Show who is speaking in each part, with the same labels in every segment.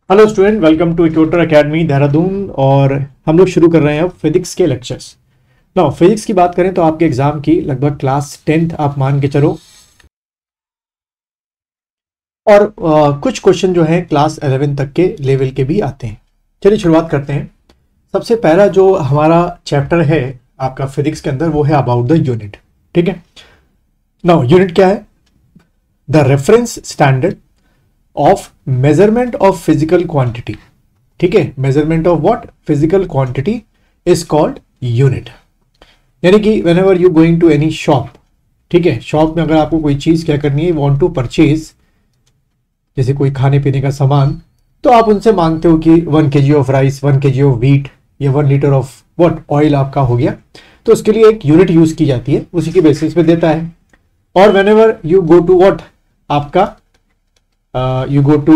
Speaker 1: Hello student, welcome to equator academy Dehradun. और हम लोग शुरू कर रहे हैं अब फिजिक्स के लेक्चर्स। नाउ फिजिक्स की बात करें तो आपके एग्जाम की लगभग क्लास 10th आप मान के चलो, और कुछ क्वेश्चन जो है क्लास 11 तक के लेवल के भी आते हैं। चलिए शुरुआत करते हैं। सबसे पहला जो हमारा चैप्टर है आपका फिजिक्स के अंदर वो है अबाउट द यूनिट। ठीक है, नाउ यूनिट क्या है? The reference standard of measurement of physical quantity. ठीक है, measurement of what? Physical quantity is called unit. यानी कि whenever you going to any shop, ठीक है, शॉप में अगर आपको कोई चीज क्या करनी है, वांट टू परचेज, जैसे कोई खाने पीने का सामान, तो आप उनसे मांगते हो कि 1 kg of rice, 1 kg of wheat या 1 लीटर ऑफ व्हाट ऑयल आपका हो गया, तो उसके लिए एक यूनिट यूज की जाती है, उसी के बेसिस पे देता है। और whenever you go to what आपका you go to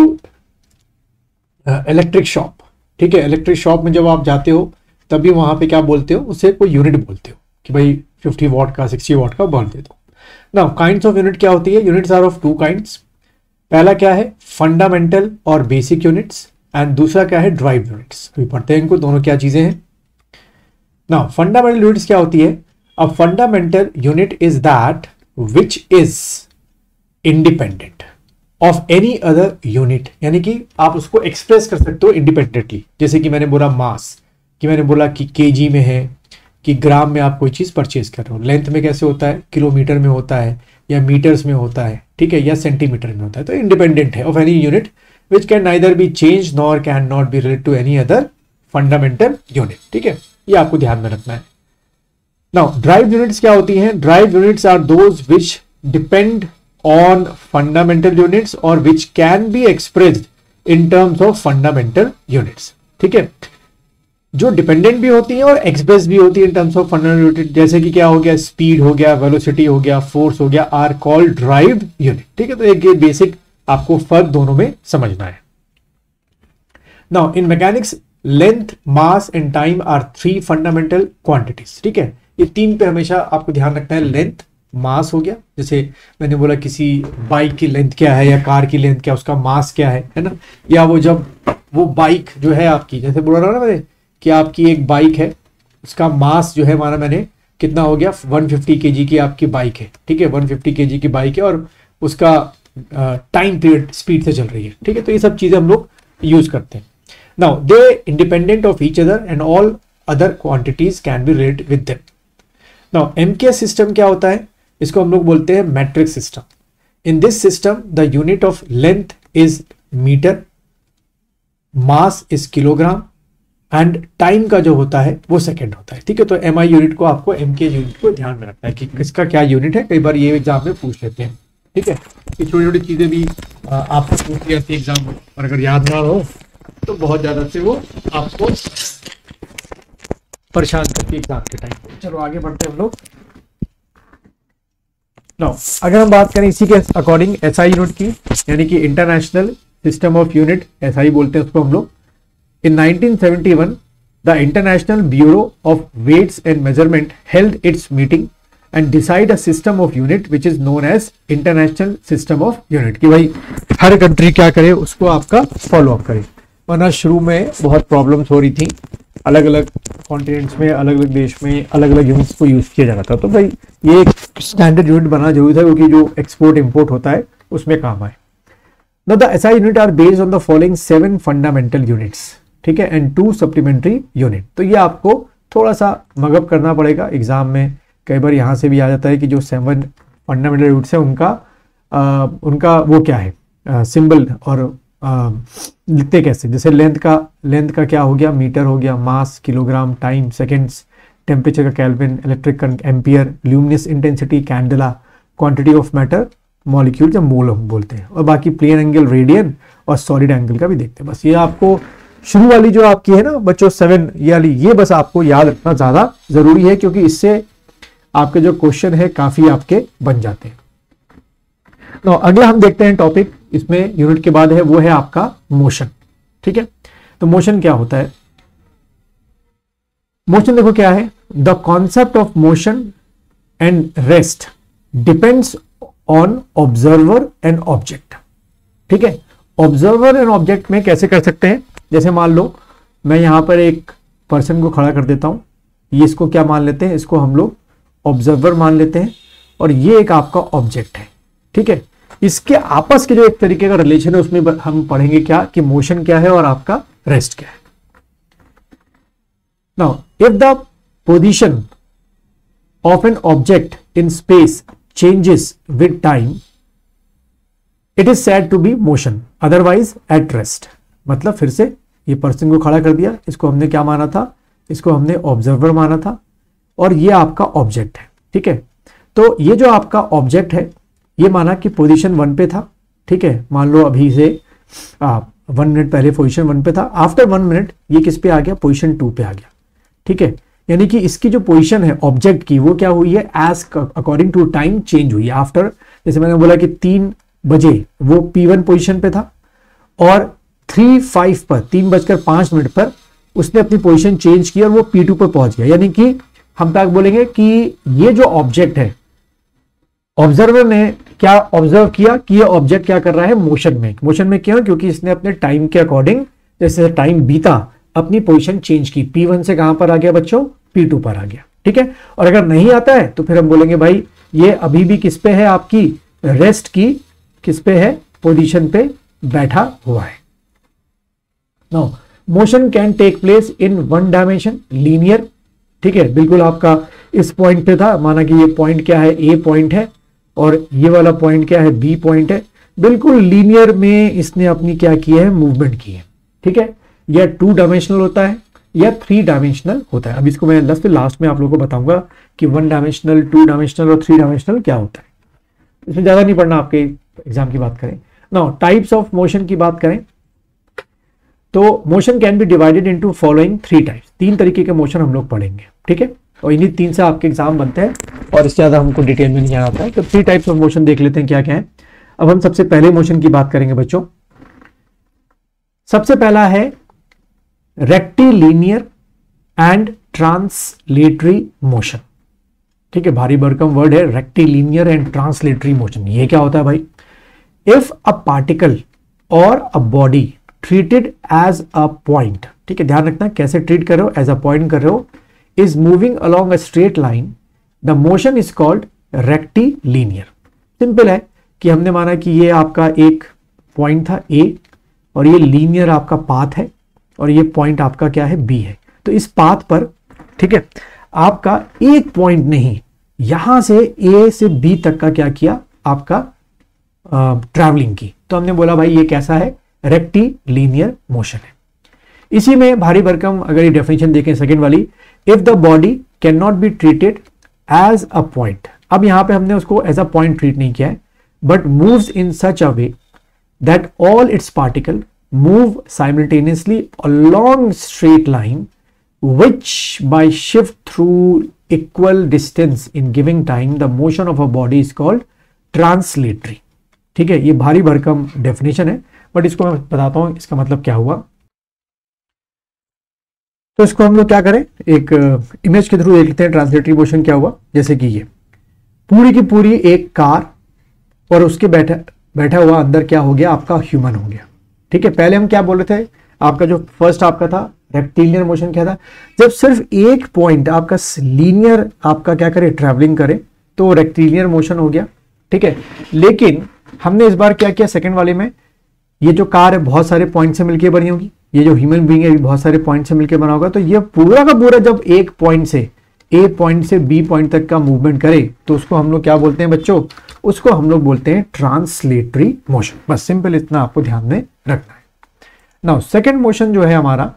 Speaker 1: electric shop, ठीक है, इलेक्ट्रिक शॉप में जब आप जाते हो तभी वहां पे क्या बोलते हो, उसे कोई यूनिट बोलते हो कि भाई 50 वॉट का 60 वॉट का बल्ब दे दो। नाउ काइंड्स ऑफ यूनिट क्या होती है? Units are of 2 kinds. पहला क्या है? फंडामेंटल और बेसिक यूनिट्स, एंड दूसरा क्या है? Drive units. अभी पढ़ते हैं इनको, दोनों क्या चीजें हैं। नाउ फंडामेंटल यूनिट्स क्या होती है? A fundamental unit is that which is independent of any other unit, यानी कि आप उसको एक्सप्रेस कर सकते हो इंडिपेंडेंटली। जैसे कि मैंने बोला मास, कि मैंने बोला कि केजी में है, कि ग्राम में आप कोई चीज परचेज कर रहे हो। लेंथ में कैसे होता है? किलोमीटर में होता है, या मीटर्स में होता है, ठीक है, या सेंटीमीटर में होता है। तो इंडिपेंडेंट है of any unit which can neither be change nor can not be related to any other fundamental unit. ठीक है, ये आपको ध्यान में रखना है। नाउ ड्राइव यूनिट्स क्या होती हैं? Drive units are those which depend on fundamental units or which can be expressed in terms of fundamental units। ठीक है, जो डिपेंडेंट भी होती है और एक्सप्रेस भी होती है in terms of fundamental unit. जैसे कि क्या हो गया? स्पीड हो गया, वेलोसिटी हो गया, फोर्स हो गया, आर कॉल्ड ड्राइव्ड यूनिट। ठीक है, तो एक ये बेसिक आपको फर्क दोनों में समझना है। Now in mechanics length, mass and time are 3 fundamental quantities. ठीक है, ये 3 पे हमेशा आपको ध्यान रखना है। लेंथ, मास हो गया, जैसे मैंने बोला किसी बाइक की लेंथ क्या है या कार की लेंथ क्या, उसका मास क्या है ना। या वो जब वो बाइक जो है आपकी, जैसे बोल रहा ना मैंने कि आपकी एक बाइक है, उसका मास जो है माना मैंने कितना हो गया, 150 kg की आपकी बाइक है। ठीक है, 150 kg की बाइक है और उसका टाइम पीरियड स्पीड से चल रही है। ठीक है, तो ये सब चीजें हम लोग यूज करते हैं। Now they independent of each other and all other quantities can be related with them. Now MKS system क्या होता है? इसको हम लोग बोलते हैं matrix system. In this system the unit of length is metre, mass is kilogram, and time का जो होता है वो सेकंड होता है। ठीक है, तो एमआई यूनिट को आपको एमके यूनिट को ध्यान में रखना है कि इसका क्या यूनिट है। कई बार ये एग्जाम में पूछ लेते हैं। ठीक है, ये छोटी छोटी चीजें भी आपको पूछ जाती है एग्जाम में, और अगर याद ना हो तो बहुत ज्यादा से वो आपको परेशान करती है एग्जाम के टाइम। चलो आगे बढ़ते हैं हम लोग। नाउ अगर हम बात करें इसी के अकॉर्डिंग एसआई यूनिट की, यानी कि international system of unit, SI बोलते हैं उसको हम लोग। In 1971 the international bureau of weights and measurement held its meeting and decide a system of unit which is known as international system of unit. कि भाई हर कंट्री क्या करे, उसको आपका फॉलो अप करे। वरना शुरू में बहुत प्रॉब्लम्स हो रही थी, अलग अलग कॉन्टिनेंट्स में, अलग अलग देश में अलग अलग यूनिट्स को यूज किया जा रहा था। तो भाई ये एक स्टैंडर्ड यूनिट बनाना जरूरी था, क्योंकि जो एक्सपोर्ट इंपोर्ट होता है उसमें काम आए। Now the SI unit are based on the following 7 fundamental units. ठीक है, एंड 2 सप्लीमेंट्री यूनिट। तो ये आपको थोड़ा सा मगअप करना पड़ेगा एग्जाम में। कई बार यहाँ से भी आ जाता है कि जो 7 फंडामेंटल यूनिट्स है उनका वो क्या है सिंबल, और लिखते कैसे। जैसे लेंथ का क्या हो गया? मीटर हो गया, मास किलोग्राम, टाइम सेकेंड्स, टेम्परेचर का kelvin, electric current ampere, luminous intensity candela, quantity of matter molecule या मोल हम बोलते हैं, और बाकी प्लेन एंगल रेडियन और सॉलिड एंगल का भी देखते हैं। बस ये आपको शुरू वाली जो आपकी है ना बच्चों 7 ये वाली, ये बस आपको याद रखना ज्यादा जरूरी है, क्योंकि इससे आपके जो क्वेश्चन है काफी आपके बन जाते हैं। तो अगला हम देखते हैं टॉपिक, इसमें यूनिट के बाद है वो है आपका मोशन। ठीक है, तो मोशन क्या होता है? मोशन देखो क्या है, the concept of motion and rest depends on observer and object. ठीक है, ऑब्जर्वर एंड ऑब्जेक्ट में कैसे कर सकते हैं, जैसे मान लो मैं यहां पर एक पर्सन को खड़ा कर देता हूं, ये इसको क्या मान लेते हैं, इसको हम लोग ऑब्जर्वर मान लेते हैं, और ये एक आपका ऑब्जेक्ट है, ठीक है। इसके आपस के जो एक तरीके का रिलेशन है उसमें हम पढ़ेंगे क्या कि मोशन क्या है और आपका रेस्ट क्या है। Now if the position of an object in space changes with time, it is said to be motion, otherwise at rest. मतलब फिर से ये पर्सन को खड़ा कर दिया, इसको हमने क्या माना था, इसको हमने ऑब्जर्वर माना था, और ये आपका ऑब्जेक्ट है, ठीक है। तो ये जो आपका ऑब्जेक्ट है ये माना कि पोजीशन 1 पे था, ठीक है। मान लो अभी से 1 मिनट पहले पोजीशन 1 पे था, आफ्टर 1 मिनट ये किस पे आ गया, पोजीशन 2 पे आ गया, ठीक है। यानी कि इसकी जो पोजीशन है ऑब्जेक्ट की वो क्या हुई है, as according to time change हुई है। आफ्टर, जैसे मैंने बोला कि 3 बजे वो P1 पोजीशन पे था, और 3:05 पर 3:05 पर उसने अपनी पोजीशन चेंज की और वो P2 पर पहुंच गया। यानी कि हम तक बोलेंगे कि ये जो ऑब्जेक्ट है, ऑब्जर्वर ने क्या ऑब्जर्व किया कि ये ऑब्जेक्ट क्या कर रहा है, मोशन में क्यों, क्योंकि इसने अपने टाइम के अकॉर्डिंग जैसे टाइम बीता अपनी पोजीशन चेंज की, P1 से कहां पर आ गया बच्चों, P2 पर आ गया, ठीक है। और अगर नहीं आता है तो फिर हम बोलेंगे भाई ये अभी भी किस पे है, आपकी रेस्ट की किस पे है, पोजीशन पे बैठा हुआ है। Now motion can take place in 1 dimension, linear, ठीक है। बिल्कुल आपका इस पॉइंट पे था, माना कि ये पॉइंट क्या है, A पॉइंट है, और ये वाला पॉइंट क्या है, B पॉइंट है। बिल्कुल लीनियर में इसने अपनी क्या की है, मूवमेंट की है, ठीक है। यह 2 डायमेंशनल होता है या 3 डायमेंशनल होता है। अब इसको मैं लास्ट में आप लोगों को बताऊंगा कि 1 डायमेंशनल, 2 डायमेंशनल और 3 डायमेंशनल क्या होता है। इसमें ज्यादा नहीं पढ़ना, आपके एग्जाम की बात करें। नाउ टाइप्स ऑफ मोशन की बात करें तो motion can be divided into following 3 types. 3 तरीके के मोशन हम लोग पढ़ेंगे, ठीक है। और इन्हीं 3 से आपके एग्जाम बनते हैं और इससे ज्यादा हमको डिटेल में नहीं जाना होता है। तो 3 टाइप्स ऑफ मोशन देख लेते हैं क्या क्या है। अब हम सबसे पहले मोशन की बात करेंगे बच्चों। सबसे पहला है रेक्टिलिनियर एंड ट्रांसलेटरी मोशन, ठीक है। भारी भरकम वर्ड है, रेक्टिलिनियर एंड ट्रांसलेटरी मोशन। ये क्या होता है भाई, इफ अ पार्टिकल और a body treated as a point, ठीक है, ध्यान रखना कैसे ट्रीट कर रहे हो, एज अ पॉइंट कर रहे हो, is moving along a straight line, the motion is called rectilinear. Simple है कि हमने माना कि ये आपका एक पॉइंट था A, और ये लीनियर आपका पाथ है, और ये पॉइंट आपका क्या है, B है। तो इस पाथ पर, ठीक है, आपका एक पॉइंट नहीं, यहां से A से B तक का क्या किया, आपका ट्रैवलिंग की। तो हमने बोला भाई ये कैसा है, रेक्टिलिनियर मोशन है। इसी में भारी भरकम अगर ये डेफिनेशन देखें सेकंड वाली, if the body can not be treated as a point. अब यहां पे हमने उसको एज अ पॉइंट ट्रीट नहीं किया है, but moves in such a way that all its particle move simultaneously along straight line which by shift through equal distance in giving time the motion of a body is called translatory, ठीक है। ये भारी भरकम definition है, but इसको मैं बताता हूं इसका मतलब क्या हुआ। तो इसको हम लोग क्या करें, एक इमेज के थ्रू देख लेते हैं ट्रांसलेटरी मोशन क्या हुआ। जैसे कि ये पूरी की पूरी एक कार, और उसके बैठा हुआ अंदर क्या हो गया, आपका ह्यूमन हो गया, ठीक है। पहले हम क्या बोल रहे थे, आपका जो फर्स्ट आपका था रेक्टिलिनियर मोशन क्या था, जब सिर्फ एक पॉइंट आपका लीनियर आपका क्या करे, ट्रैवलिंग करे, तो रेक्टिलिनियर मोशन हो गया, ठीक है। लेकिन हमने इस बार क्या किया, सेकंड वाले में, ये जो कार है बहुत सारे पॉइंट से मिलकर बनी होगी, ये जो ह्यूमन बीइंग है बहुत सारे पॉइंट से मिलकर बना होगा। तो ये पूरा का पूरा जब एक पॉइंट से A पॉइंट से B पॉइंट तक का मूवमेंट करे तो उसको हम लोग क्या बोलते हैं बच्चों, उसको हम लोग बोलते हैं ट्रांसलेटरी मोशन। बस सिंपल इतना आपको ध्यान में रखना है। नाउ सेकंड मोशन जो है हमारा,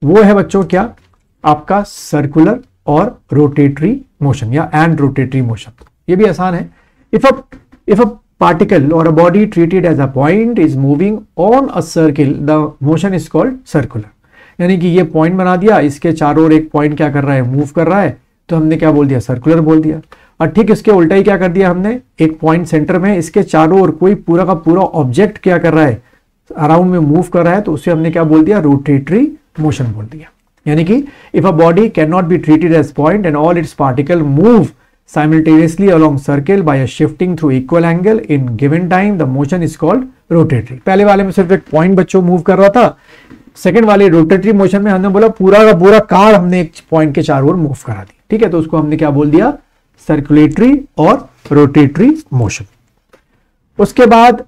Speaker 1: वो है बच्चों क्या, आपका सर्कुलर और रोटेटरी मोशन या एंड रोटेटरी मोशन। ये भी आसान है। If a particle or a body treated as a point is moving on a circle, the motion is called circular। यानी कि ये पॉइंट बना दिया, इसके चारों ओर एक पॉइंट क्या कर रहा है, मूव कर रहा है, तो हमने क्या बोल दिया, सर्कुलर बोल दिया। और ठीक इसके उल्टा ही क्या कर दिया हमने, एक पॉइंट सेंटर में, इसके चारों ओर कोई पूरा का पूरा ऑब्जेक्ट क्या कर रहा है, अराउंड में मूव कर रहा है, तो उसे हमने क्या बोल दिया, रोटेटरी मोशन बोल दिया। यानी कि if a body can not be treated as point and all its particle move simultaneously along circle by a shifting through equal angle in given time, the motion is called rotatory. पहले वाले में सिर्फ एक point बच्चों move कर रहा था, second वाले रोटेटरी मोशन में हमने बोला पूरा का पूरा कार हमने एक पॉइंट के चारों ओर मूव करा दी, ठीक है, तो उसको हमने क्या बोल दिया, सर्कुलेटरी और रोटेटरी मोशन। उसके बाद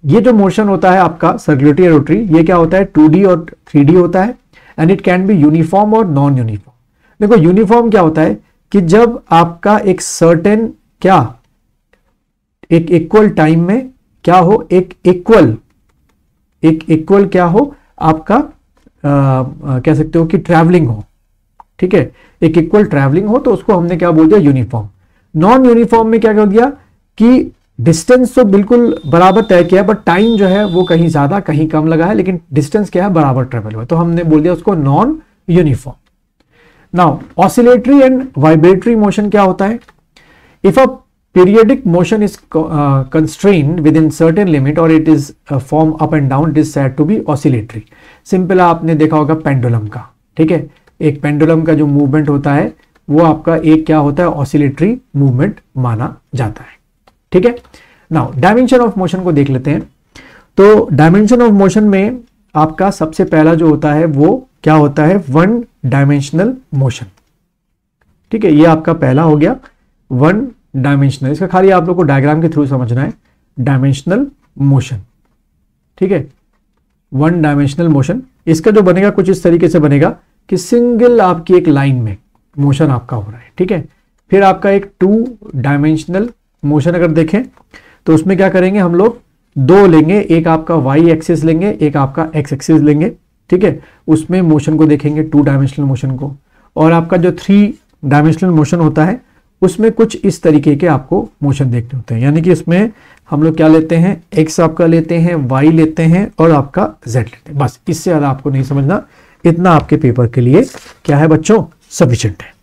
Speaker 1: ये जो मोशन होता है आपका सर्कुलेटरी रोटरी, ये क्या होता है 2D और 3D होता है, and it can be uniform और नॉन यूनिफॉर्म। देखो यूनिफॉर्म क्या होता है कि जब आपका एक सर्टेन क्या एक इक्वल टाइम में क्या हो, एक इक्वल क्या हो आपका कह सकते हो कि ट्रैवलिंग हो, ठीक है, एक इक्वल ट्रैवलिंग हो तो उसको हमने क्या बोल दिया, यूनिफॉर्म। नॉन यूनिफॉर्म में क्या कर दिया कि डिस्टेंस तो बिल्कुल बराबर तय किया, बट टाइम जो है वो कहीं ज्यादा कहीं कम लगा है, लेकिन डिस्टेंस क्या है, बराबर ट्रेवल हुआ, तो हमने बोल दिया उसको non uniform. Now oscillatory and vibratory motion क्या होता है, if a periodic motion is constrained within certain limit or it is form up and down, it is said to be oscillatory। Simple आपने देखा होगा पेंडुलम का, ठीक है, एक पेंडुलम का जो मूवमेंट होता है वो आपका एक क्या होता है, ऑसिलेटरी मूवमेंट माना जाता है, ठीक है। नाउ डायमेंशन ऑफ मोशन को देख लेते हैं। तो डायमेंशन ऑफ मोशन में आपका सबसे पहला जो होता है वो क्या होता है, वन डायमेंशनल मोशन, ठीक है, ये आपका पहला हो गया वन डायमेंशनल। इसका खाली आप लोग को डायग्राम के थ्रू समझना है, डायमेंशनल मोशन, ठीक है, वन डायमेंशनल मोशन। इसका जो बनेगा कुछ इस तरीके से बनेगा कि सिंगल आपकी एक लाइन में मोशन आपका हो रहा है, ठीक है। फिर आपका एक 2 डायमेंशनल मोशन अगर देखें तो उसमें क्या करेंगे हम लोग, दो लेंगे, एक आपका वाई एक्सिस लेंगे, एक आपका एक्स एक्सिस लेंगे, ठीक है, उसमें मोशन को देखेंगे 2 डायमेंशनल मोशन को। और आपका जो 3 डायमेंशनल मोशन होता है उसमें कुछ इस तरीके के आपको मोशन देखने होते हैं, यानी कि इसमें हम लोग क्या लेते हैं, एक्स आपका लेते हैं, वाई लेते हैं और आपका जेड लेते हैं, बस इससे ज़्यादा आपको नहीं समझना, इतना आपके पेपर के लिए क्या है बच्चों, सफिशिएंट है।